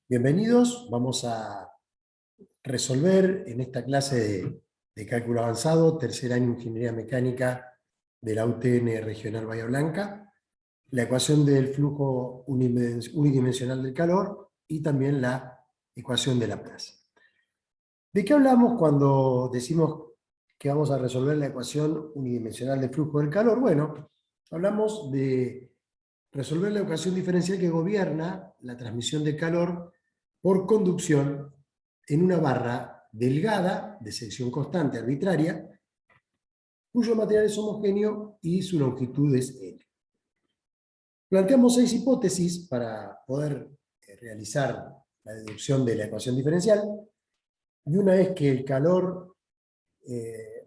Bienvenidos, vamos a resolver en esta clase de cálculo avanzado, tercer año de Ingeniería Mecánica de la UTN Regional Bahía Blanca, la ecuación del flujo unidimensional del calor y también la ecuación de Laplace. ¿De qué hablamos cuando decimos que vamos a resolver la ecuación unidimensional del flujo del calor? Bueno, hablamos de resolver la ecuación diferencial que gobierna la transmisión de calor por conducción en una barra delgada, de sección constante arbitraria, cuyo material es homogéneo y su longitud es L. Planteamos 6 hipótesis para poder realizar la deducción de la ecuación diferencial, y una es que el calor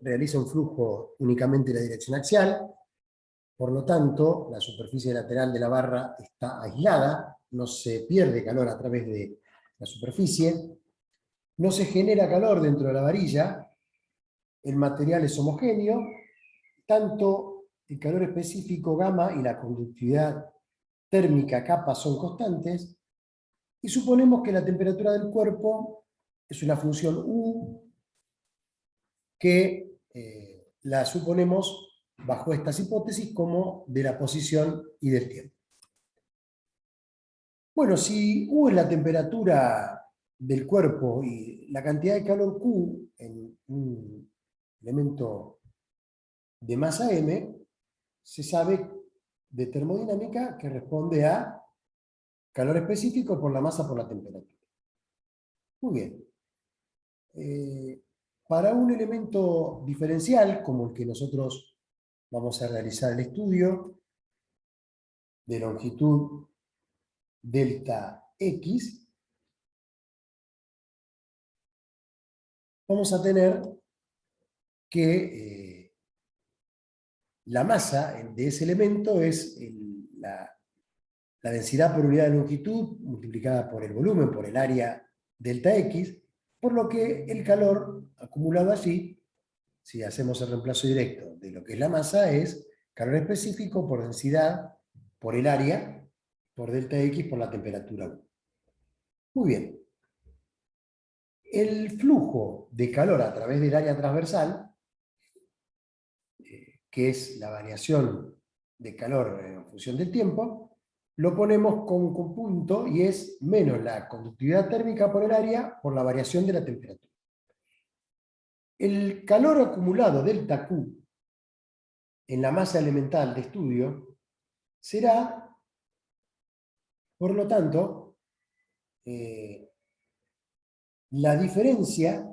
realiza un flujo únicamente en la dirección axial, por lo tanto, la superficie lateral de la barra está aislada, no se pierde calor a través de la superficie, no se genera calor dentro de la varilla, el material es homogéneo, tanto el calor específico gamma y la conductividad térmica kappa son constantes, y suponemos que la temperatura del cuerpo es una función U que la suponemos bajo estas hipótesis como de la posición y del tiempo. Bueno, si U es la temperatura del cuerpo y la cantidad de calor Q en un elemento de masa M, se sabe de termodinámica que responde a calor específico por la masa por la temperatura. Muy bien. Para un elemento diferencial, como el que nosotros vamos a realizar el estudio, de longitud delta X, vamos a tener que la masa de ese elemento es la densidad por unidad de longitud multiplicada por el volumen, por el área delta X, por lo que el calor acumulado allí, si hacemos el reemplazo directo de lo que es la masa, es calor específico por densidad, por el área, por delta X, por la temperatura U. Muy bien. El flujo de calor a través del área transversal, que es la variación de calor en función del tiempo, lo ponemos con un punto y es menos la conductividad térmica por el área por la variación de la temperatura. El calor acumulado delta Q en la masa elemental de estudio será, por lo tanto, la diferencia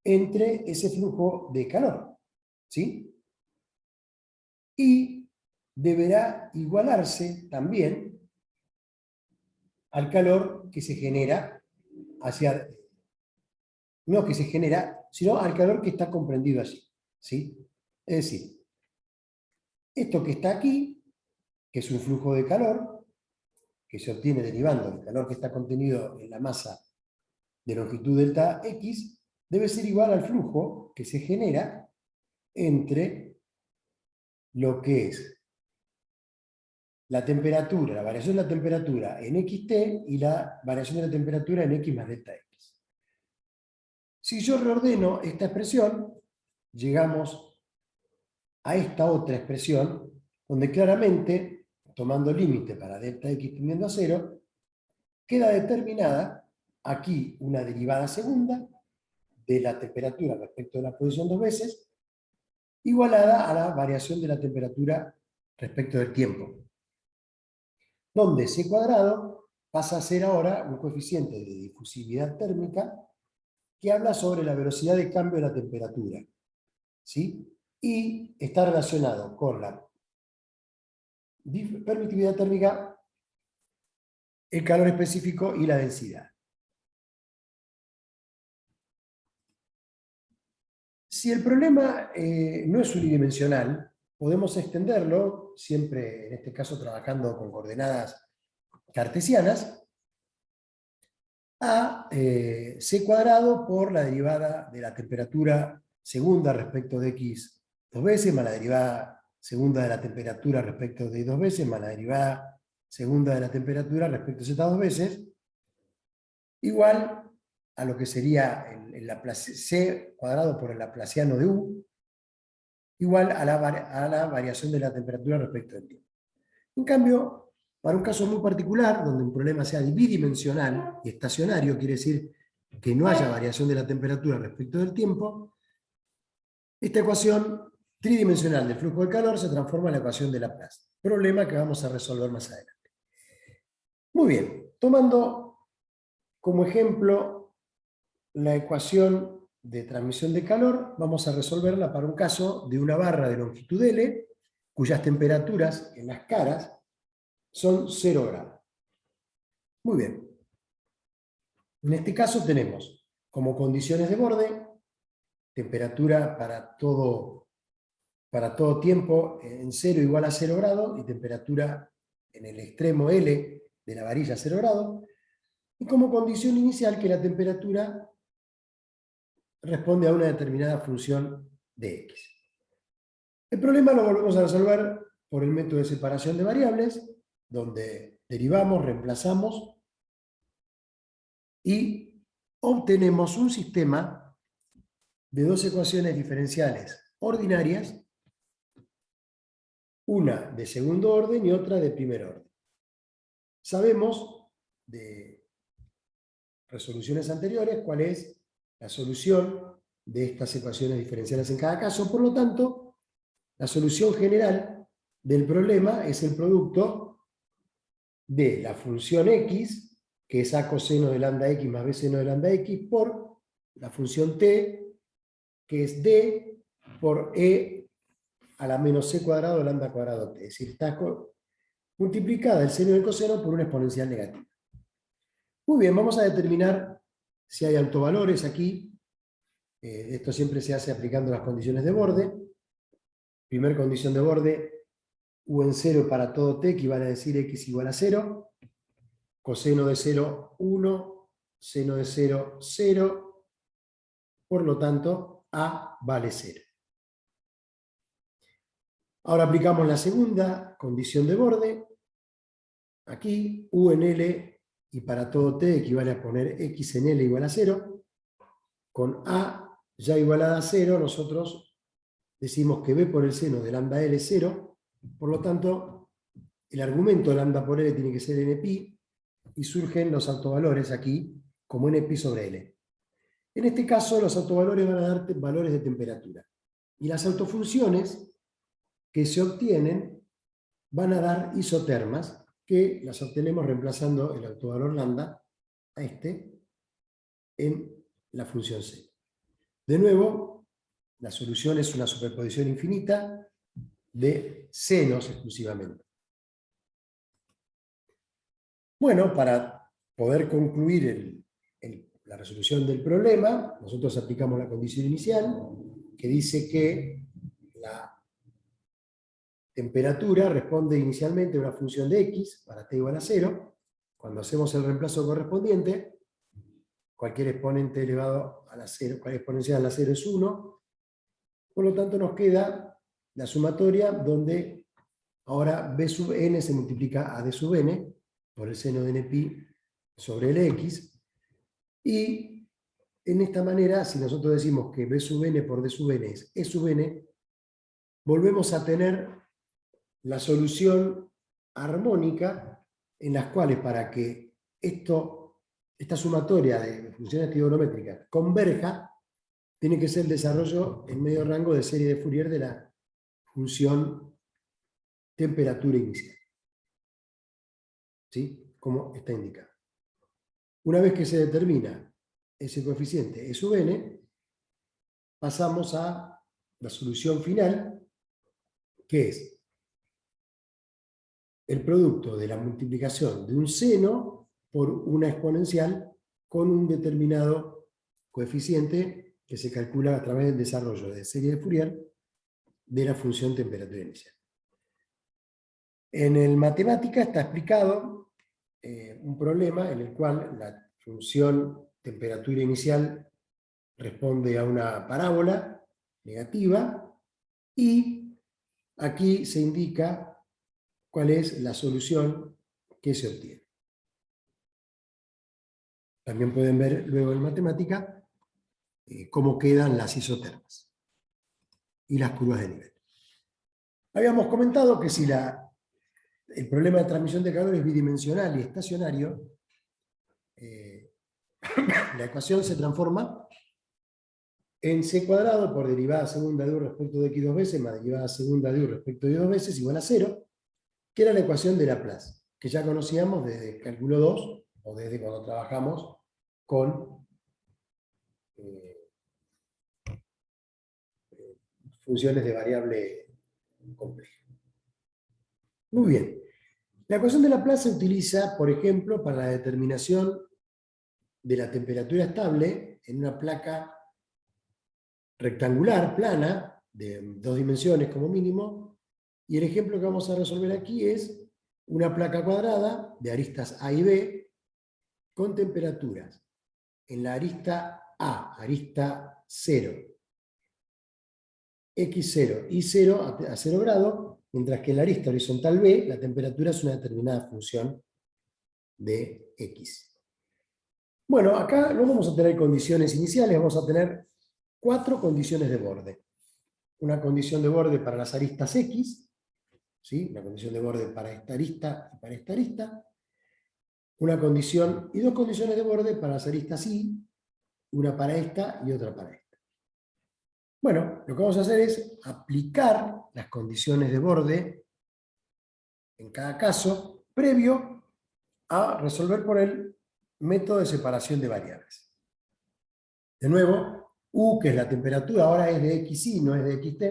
entre ese flujo de calor, ¿sí? Y deberá igualarse también al calor que se genera no que se genera, sino al calor que está comprendido allí, ¿sí? Es decir, esto que está aquí, que es un flujo de calor, que se obtiene derivando del calor que está contenido en la masa de longitud delta X, debe ser igual al flujo que se genera entre lo que es la temperatura, la variación de la temperatura en xt y la variación de la temperatura en x más delta x. Si yo reordeno esta expresión, llegamos a esta otra expresión, donde claramente, tomando límite para delta x tendiendo a 0, queda determinada aquí una derivada segunda de la temperatura respecto de la posición dos veces, igualada a la variación de la temperatura respecto del tiempo, donde c cuadrado pasa a ser ahora un coeficiente de difusividad térmica que habla sobre la velocidad de cambio de la temperatura, ¿sí? Y está relacionado con la permitividad térmica, el calor específico y la densidad. Si el problema no es unidimensional, podemos extenderlo, siempre en este caso trabajando con coordenadas cartesianas, a c cuadrado por la derivada de la temperatura segunda respecto de x dos veces, más la derivada segunda de la temperatura respecto de y dos veces, más la derivada segunda de la temperatura respecto a z dos veces, igual a lo que sería c cuadrado por el laplaciano de u, igual a la variación de la temperatura respecto al tiempo. En cambio, para un caso muy particular, donde un problema sea bidimensional y estacionario, quiere decir que no haya variación de la temperatura respecto del tiempo, esta ecuación tridimensional del flujo de calor se transforma en la ecuación de Laplace, problema que vamos a resolver más adelante. Muy bien, tomando como ejemplo la ecuación de transmisión de calor, vamos a resolverla para un caso de una barra de longitud L, cuyas temperaturas en las caras son 0 grados. Muy bien. En este caso tenemos como condiciones de borde, temperatura para todo tiempo en 0 igual a 0 grados, y temperatura en el extremo L de la varilla 0 grados, y como condición inicial que la temperatura responde a una determinada función de x. El problema lo volvemos a resolver por el método de separación de variables, donde derivamos, reemplazamos y obtenemos un sistema de dos ecuaciones diferenciales ordinarias, una de segundo orden y otra de primer orden. Sabemos de resoluciones anteriores cuál es la solución de estas ecuaciones diferenciales en cada caso, por lo tanto, la solución general del problema es el producto de la función x, que es a coseno de lambda x más b seno de lambda x, por la función t, que es d por e a la menos c cuadrado de lambda cuadrado t. Es decir, está multiplicada el seno y el coseno por una exponencial negativa. Muy bien, vamos a determinar si hay autovalores aquí. Esto siempre se hace aplicando las condiciones de borde. Primer condición de borde, u en 0 para todo t, equivale a decir x igual a 0. Coseno de 0, 1. Seno de 0, 0. Por lo tanto, a vale 0. Ahora aplicamos la segunda condición de borde. Aquí, u en L y para todo t equivale a poner x en L igual a 0. Con a ya igualada a 0, nosotros decimos que b por el seno de lambda L es 0. Por lo tanto, el argumento de lambda por L tiene que ser npi, y surgen los autovalores aquí como npi sobre L. En este caso, los autovalores van a dar valores de temperatura. Y las autofunciones que se obtienen van a dar isotermas, que las obtenemos reemplazando el autovalor lambda a este en la función c. De nuevo, la solución es una superposición infinita de senos exclusivamente. Bueno, para poder concluir la resolución del problema, nosotros aplicamos la condición inicial, que dice que la temperatura responde inicialmente a una función de x para t igual a 0. Cuando hacemos el reemplazo correspondiente, cualquier exponente elevado a la 0, cualquier exponencial a la 0 es 1. Por lo tanto, nos queda la sumatoria donde ahora b sub n se multiplica a d sub n por el seno de npi sobre el x. Y en esta manera, si nosotros decimos que b sub n por d sub n es e sub n, volvemos a tener la solución armónica en las cuales, para que esta sumatoria de funciones trigonométricas converja, tiene que ser el desarrollo en medio rango de serie de Fourier de la función temperatura inicial. ¿Sí? Como está indicado. Una vez que se determina ese coeficiente E sub n, pasamos a la solución final, que es el producto de la multiplicación de un seno por una exponencial con un determinado coeficiente que se calcula a través del desarrollo de serie de Fourier de la función temperatura inicial. En el matemática está explicado un problema en el cual la función temperatura inicial responde a una parábola negativa, y aquí se indica cuál es la solución que se obtiene. También pueden ver luego en matemática cómo quedan las isotermas y las curvas de nivel. Habíamos comentado que si el problema de transmisión de calor es bidimensional y estacionario, la ecuación se transforma en c cuadrado por derivada segunda de u respecto de x dos veces más derivada segunda de u respecto de y dos veces igual a 0, que era la ecuación de Laplace, que ya conocíamos desde el cálculo 2 o desde cuando trabajamos con funciones de variable compleja. Muy bien. La ecuación de Laplace se utiliza, por ejemplo, para la determinación de la temperatura estable en una placa rectangular, plana, de 2 dimensiones como mínimo, y el ejemplo que vamos a resolver aquí es una placa cuadrada de aristas A y B con temperaturas en la arista A, arista 0, X0 y 0 a 0 grado, mientras que en la arista horizontal B la temperatura es una determinada función de X. Bueno, acá no vamos a tener condiciones iniciales, vamos a tener 4 condiciones de borde. Una condición de borde para las aristas X, ¿sí? Una condición de borde para esta arista y para esta arista. Una condición y 2 condiciones de borde para las aristas Y, una para esta y otra para esta. Bueno, lo que vamos a hacer es aplicar las condiciones de borde en cada caso, previo a resolver por el método de separación de variables. De nuevo, U, que es la temperatura, ahora es de XY, no es de XT,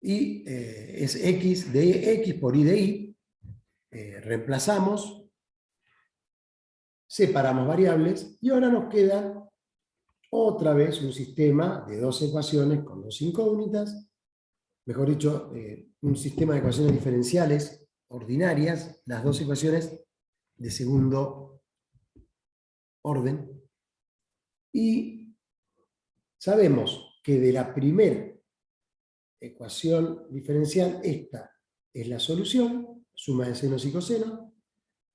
y es X de X por Y de Y. Reemplazamos, separamos variables, y ahora nos queda otra vez un sistema de 2 ecuaciones con 2 incógnitas, mejor dicho, un sistema de ecuaciones diferenciales ordinarias, las 2 ecuaciones de segundo orden, y sabemos que de la primera ecuación diferencial, esta es la solución, suma de senos y cosenos,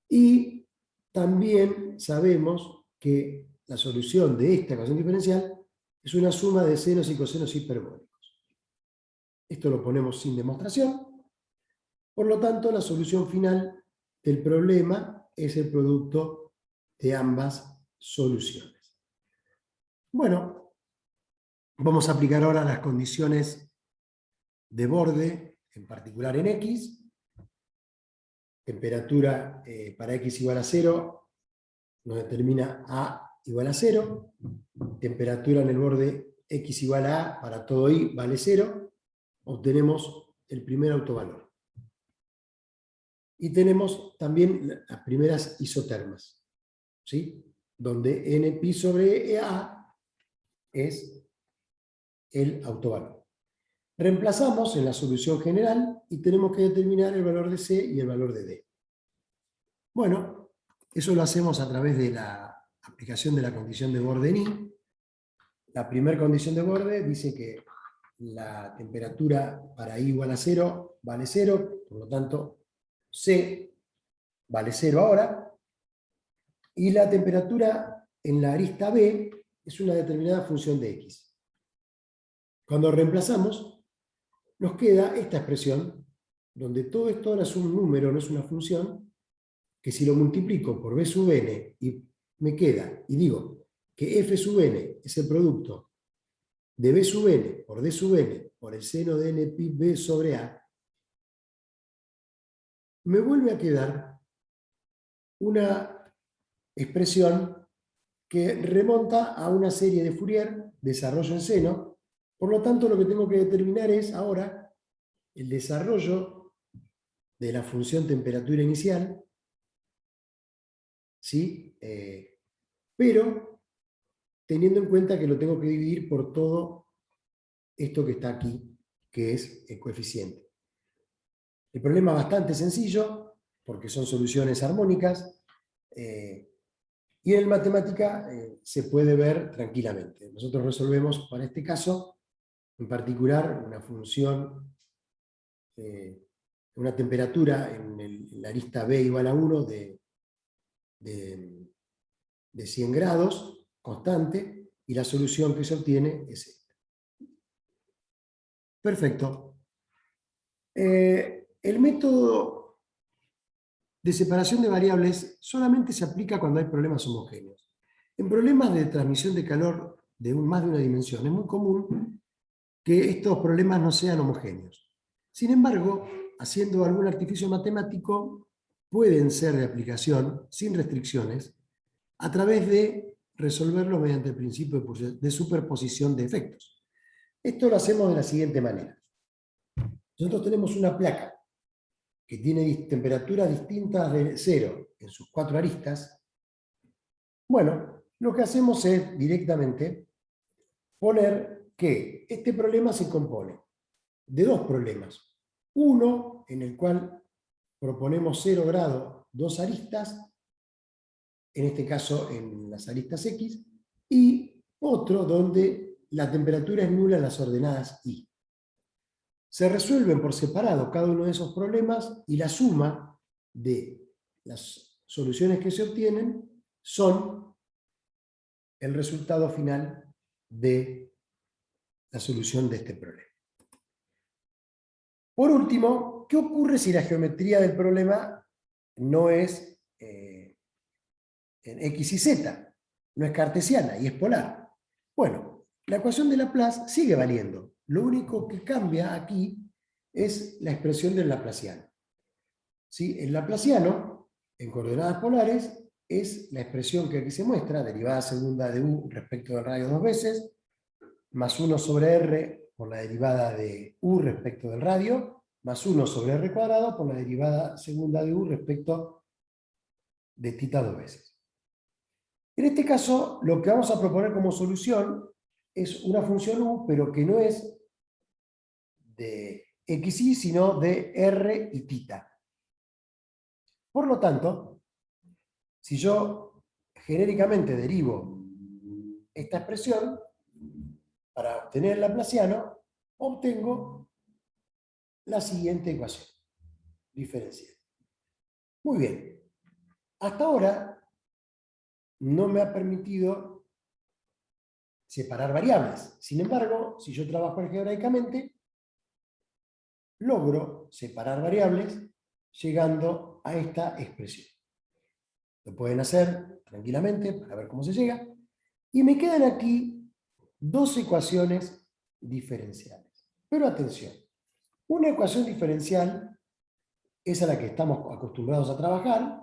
y también sabemos que la solución de esta ecuación diferencial es una suma de senos y cosenos hiperbólicos. Esto lo ponemos sin demostración, por lo tanto la solución final del problema es el producto de ambas soluciones. Bueno, vamos a aplicar ahora las condiciones de borde, en particular en X. Temperatura para X igual a 0 nos determina A igual a 0. Temperatura en el borde X igual a A para todo Y vale 0. Obtenemos el primer autovalor. Y tenemos también las primeras isotermas, ¿sí? Donde NP sobre A es el autovalor. Reemplazamos en la solución general y tenemos que determinar el valor de C y el valor de D. Bueno, eso lo hacemos a través de la aplicación de la condición de borde en I. La primera condición de borde dice que la temperatura para I igual a 0 vale 0, por lo tanto C vale 0 ahora, y la temperatura en la arista B es una determinada función de X. Cuando reemplazamos, nos queda esta expresión, donde todo esto ahora es un número, no es una función, que si lo multiplico por B sub n y me queda, y digo que F sub n es el producto de B sub n por D sub n por el seno de n pi B sobre A, me vuelve a quedar una expresión que remonta a una serie de Fourier, desarrollo en seno. Por lo tanto, lo que tengo que determinar es ahora el desarrollo de la función temperatura inicial, ¿sí? Pero teniendo en cuenta que lo tengo que dividir por todo esto que está aquí, que es el coeficiente. El problema es bastante sencillo, porque son soluciones armónicas, y en matemática se puede ver tranquilamente. Nosotros resolvemos para este caso, en particular, una función una temperatura en la arista B igual a 1 de 100 grados, constante, y la solución que se obtiene es esta. Perfecto. El método de separación de variables solamente se aplica cuando hay problemas homogéneos. En problemas de transmisión de calor de más de una dimensión es muy común que estos problemas no sean homogéneos. Sin embargo, haciendo algún artificio matemático, pueden ser de aplicación, sin restricciones, a través de resolverlo mediante el principio de superposición de efectos. Esto lo hacemos de la siguiente manera. Nosotros tenemos una placa que tiene temperaturas distintas de 0 en sus 4 aristas. Bueno, lo que hacemos es directamente poner que este problema se compone de 2 problemas. Uno en el cual proponemos 0 grados, 2 aristas, en este caso en las aristas X, y otro donde la temperatura es nula en las ordenadas Y. Se resuelven por separado cada uno de esos problemas y la suma de las soluciones que se obtienen son el resultado final de la solución de este problema. Por último, ¿qué ocurre si la geometría del problema no es en X y Z? No es cartesiana y es polar. Bueno, la ecuación de Laplace sigue valiendo. Lo único que cambia aquí es la expresión del laplaciano. ¿Sí? El laplaciano, en coordenadas polares, es la expresión que aquí se muestra, derivada segunda de u respecto del radio 2 veces, más 1 sobre r por la derivada de u respecto del radio, más 1 sobre r cuadrado por la derivada segunda de u respecto de θ 2 veces. En este caso, lo que vamos a proponer como solución es una función u, pero que no es de xy, sino de r y θ. Por lo tanto, si yo genéricamente derivo esta expresión, para obtener el laplaciano, obtengo la siguiente ecuación diferencial. Muy bien. Hasta ahora no me ha permitido separar variables. Sin embargo, si yo trabajo algebraicamente, logro separar variables llegando a esta expresión. Lo pueden hacer tranquilamente para ver cómo se llega. Y me quedan aquí 2 ecuaciones diferenciales. Pero atención, una ecuación diferencial es a la que estamos acostumbrados a trabajar,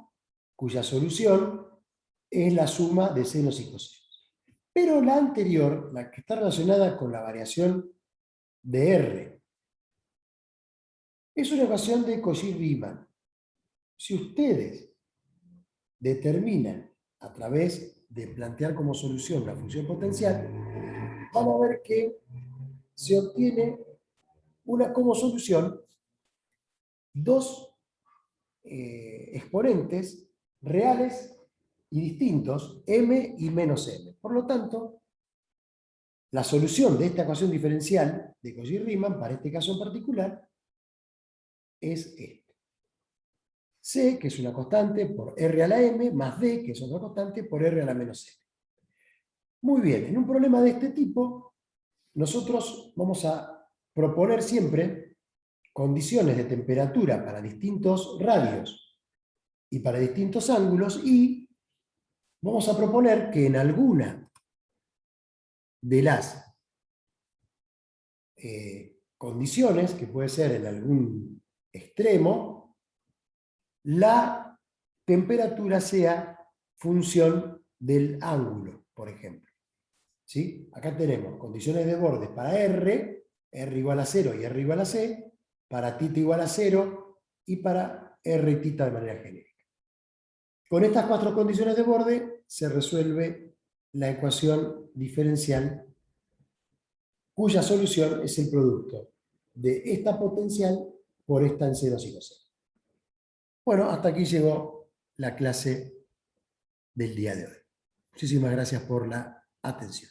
cuya solución es la suma de senos y cosinos. Pero la anterior, la que está relacionada con la variación de R, es una ecuación de Cauchy-Riemann. Si ustedes determinan a través de plantear como solución la función potencial, van a ver que se obtiene como solución 2 exponentes reales y distintos, m y menos m. Por lo tanto, la solución de esta ecuación diferencial de Cauchy-Riemann, para este caso en particular, es esta. C, que es una constante, por r a la m, más d, que es otra constante, por r a la menos m. Muy bien, en un problema de este tipo, nosotros vamos a proponer siempre condiciones de temperatura para distintos radios y para distintos ángulos, y vamos a proponer que en alguna de las condiciones, que puede ser en algún extremo, la temperatura sea función del ángulo, por ejemplo. ¿Sí? Acá tenemos condiciones de bordes para R igual a 0 y R igual a C, para θ igual a 0 y para R y θ de manera genérica. Con estas 4 condiciones de borde se resuelve la ecuación diferencial, cuya solución es el producto de esta potencial por esta en senos y coseno. Bueno, hasta aquí llegó la clase del día de hoy. Muchísimas gracias por la atención.